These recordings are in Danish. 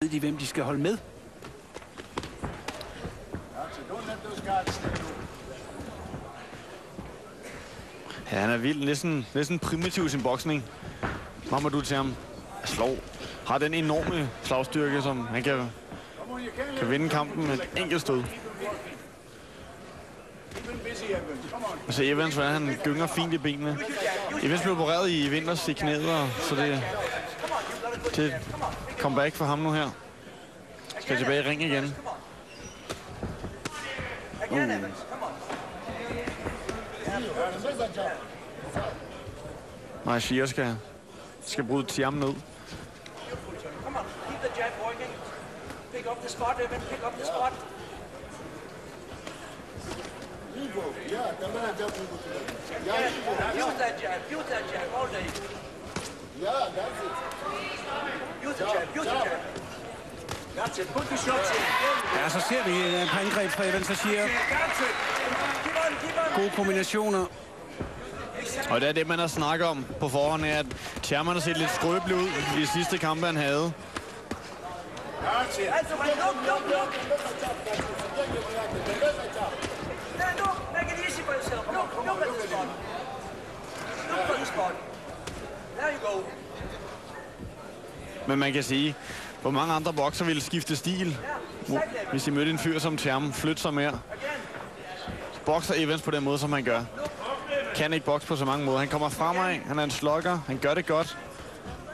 ved de, hvem de skal holde med. Ja, han er vild. Næsten primitiv i sin boksning. Mamadou Thiam har den enorme slagstyrke, som han kan vinde kampen med et enkelt stød. Altså Evans, han gynger fint i benene. Evans blev opereret i vinters i knæet, så det er comeback for ham nu her. Skal tilbage i ring igen. Nej, Shia skal bryde Thiam ned. Ja, så ser vi et par angreb fra Evans Ashir. Gode kombinationer. Og det er det, man har snakket om på forhånd, er, at Thiam har set lidt skrøbelig ud i de sidste kampe, han havde. Men man kan sige, hvor mange andre bokser ville skifte stil, hvis de mødte en fyr som Thiam, flytte sig mere. Bokser Evans på den måde, som han gør. Kan ikke bokse på så mange måder. Han kommer fremad, han er en slugger, han gør det godt.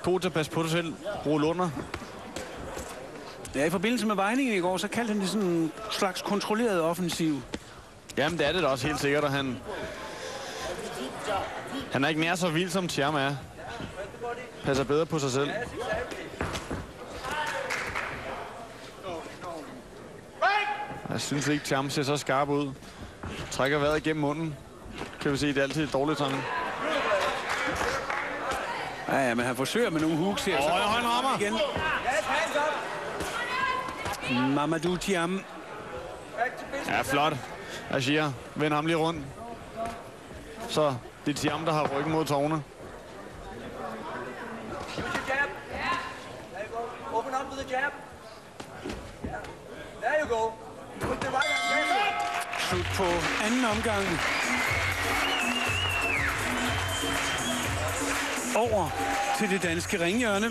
God til at passe på dig selv, rulle under. Ja, i forbindelse med vejningen i går, så kaldte han det sådan en slags kontrolleret offensiv. Jamen, det er det da også helt sikkert, og han er ikke nær så vild, som Thiam er. Passer bedre på sig selv. Jeg synes ikke, Thiam ser så skarp ud. Trækker vejret igennem munden. Kan vi se, det er altid et dårligt tegn. Ja, men han forsøger med nogle hooks her. Han rammer igen. Mamadou Thiam. Ja, flot. Ashir, vend ham lige rundt. Så det er Thiam, der har ryggen mod tårne. Slut på anden omgang. Over til det danske ringhjørne.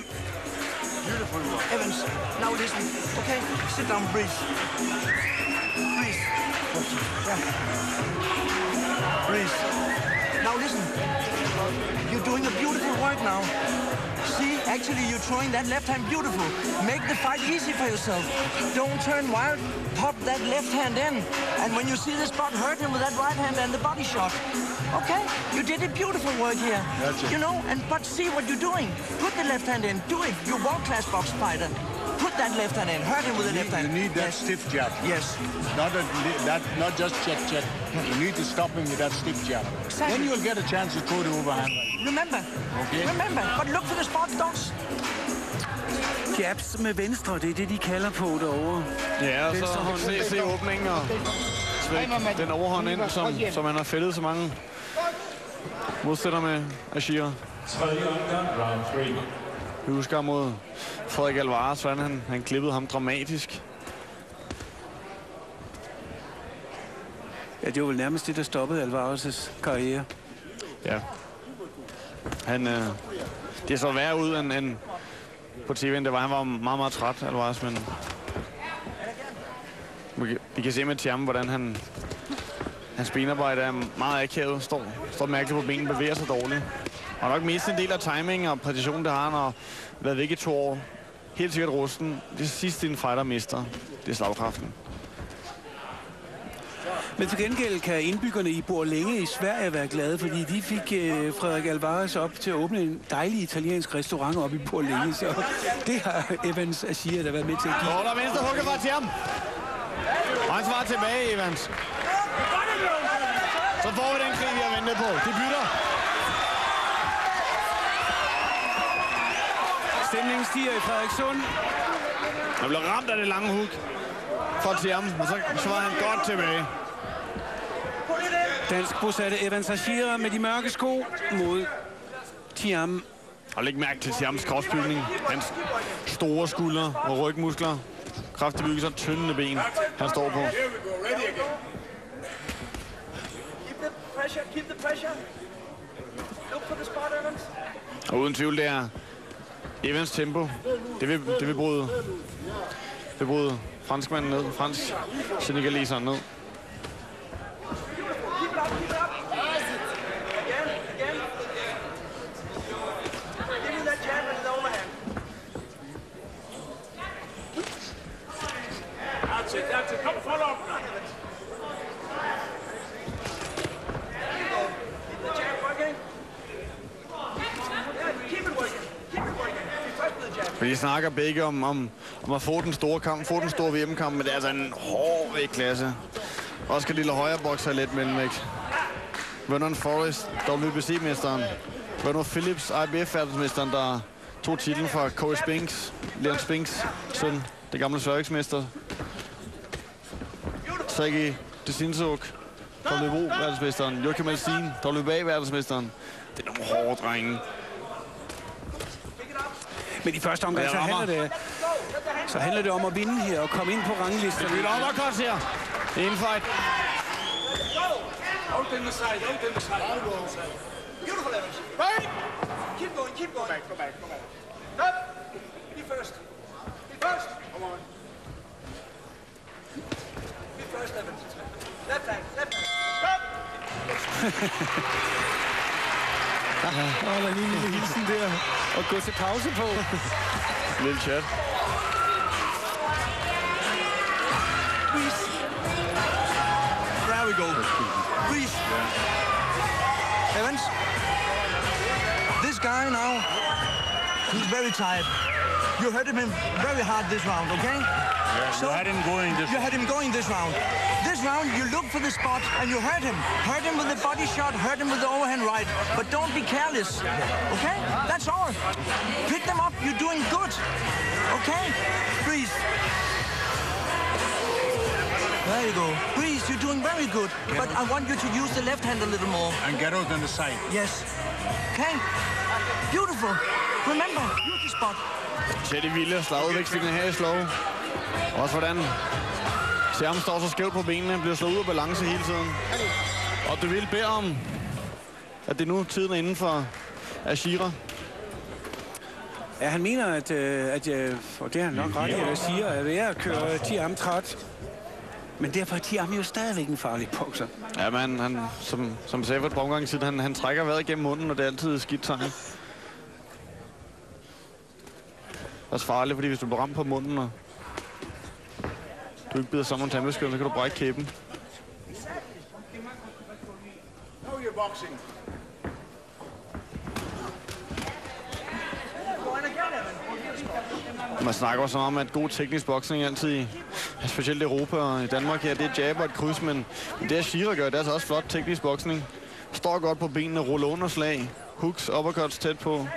Evans, now listen. Okay, sit down, breathe. Breathe. Yeah. Breathe. Now listen. You're doing a beautiful work now. See, actually you're throwing that left hand beautiful. Make the fight easy for yourself. Don't turn wild. Pop that left hand in. And when you see the spot, hurt him with that right hand and the body shot. Okay, you did a beautiful work here. You know, but see what you're doing. Put the left hand in. Do it. You're world-class box fighter. Put that left hand in. Hurt him with the left hand. You need that stiff jab. Yes. Not just check. You need to stop him with that stiff jab. Exactly. Then you'll get a chance to throw the overhand. Remember. Okay. Remember. But look for the spot, don't. Jabs med venstre, det er det, de kalder på derovre. Ja, og så se åbningen og den overhånd ind, som han har fældet så mange modstænder med Ashir. Vi husker mod Frederik Alvarez, hvordan han klippede ham dramatisk. Ja, det var vel nærmest det, der stoppede Alvarez' karriere. Ja. Det så værre ud end på tv'en. Det var, han var meget, meget træt, Alvarez, men vi kan se med Thiam, hvordan hans benarbejde er meget akavet, står mærkeligt på benen, bevæger sig dårligt. Og nok mest en del af timing og præcision, det har han, og været væk i 2 år. Helt sikkert rusten. Det sidste, en fighter mister, det er slagkraften. Men til gengæld kan indbyggerne i Borlänge i Sverige være glade, fordi de fik Frederik Alvarez op til at åbne en dejlig italiensk restaurant op i Borlänge. Så det har Evans Ashir, der været med til at give. Der er venstre hugget fra Thiam. Og han svarer tilbage, Evans. Så får vi den krig, vi har ventet på. De bytter. Stemningen stiger i Frederikssund. Han bliver ramt af det lange hook fra Thiam, og så svarer han godt tilbage. Dansk bosatte Evans Ashir med de mørke sko mod Thiam, Og læg mærke til Siams kropsbygning. Hans store skuldre og rygmuskler. Kraftigt bygget, så tynde ben, han står på. Og uden tvivl, det er Evans tempo. Det vil bryde franskmanden ned. Fransk-senegaleseren ned. Vi snakker begge om at få den store kamp, få den store VM-kamp, men det er altså en hård vægtklasse. Oscar Lille højrebokser let mellemvægt. Vernon Forrest, WBC-mesteren. Vernon Phillips, IBF-verdensmesteren, der tog titlen fra Corey Spinks, Leon Spinks søn, det gamle sværvægtsmester. Sergej Dezinsuk, WBO-verdensmesteren. Joachim Alsin, WBA-verdensmesteren. Det er nogle hårde drenge. Men i første omgang, så handler det om at vinde her og komme ind på ranglisten. Det bliver overkort her. En fight. Open the side, open the side. Beautiful, Evans. Right? Keep going, keep going. Go back. Stop. Be first. Be first. Come on. Be first, Evans. Left hand, left hand. Stop. Og der er lige en lille hilsen der. Og gå til pause på. Lille chat. There we go. Please. Evans. This guy now, he's very tired. You hurt him very hard this round, okay? Yeah, So you had him going this you had him going this round. This round, you look for the spot and you hurt him. Hurt him with the body shot, hurt him with the overhand right. But don't be careless, okay? That's all. Pick them up, you're doing good, okay? Breathe. There you go. Breathe, you're doing very good. But I want you to use the left hand a little more. and get out on the side. Yes. Okay? Beautiful. Remember, beauty spot. Teddy Wille, slagudvekslingen her i slow. Også hvordan Siam står så skævt på benene, bliver slået ud af balance hele tiden. Og du vil bede om, at det nu tiden er inden for Ashira. Ja, han mener, at og det er han nok ret i, at jeg siger, at jeg er at køre Thiam træt. Men derfor er Thiam jo stadigvæk en farlig bokser. Ja, men han som sagde for et par omgange siden, han trækker vejret gennem munden, og det er altid skidt tegn. Det er også farligt, fordi hvis du bliver ramt på munden, og du ikke bider sammen nogle tandbeskyld, så kan du brække kæben. Know your boxing. Man snakker også om, at god teknisk boksning altid, specielt i Europa og i Danmark her, det er jab og et kryds, men det Ashira gør, det er altså også flot teknisk boksning. Står godt på benene, ruller underslag, hooks, uppercuts tæt på,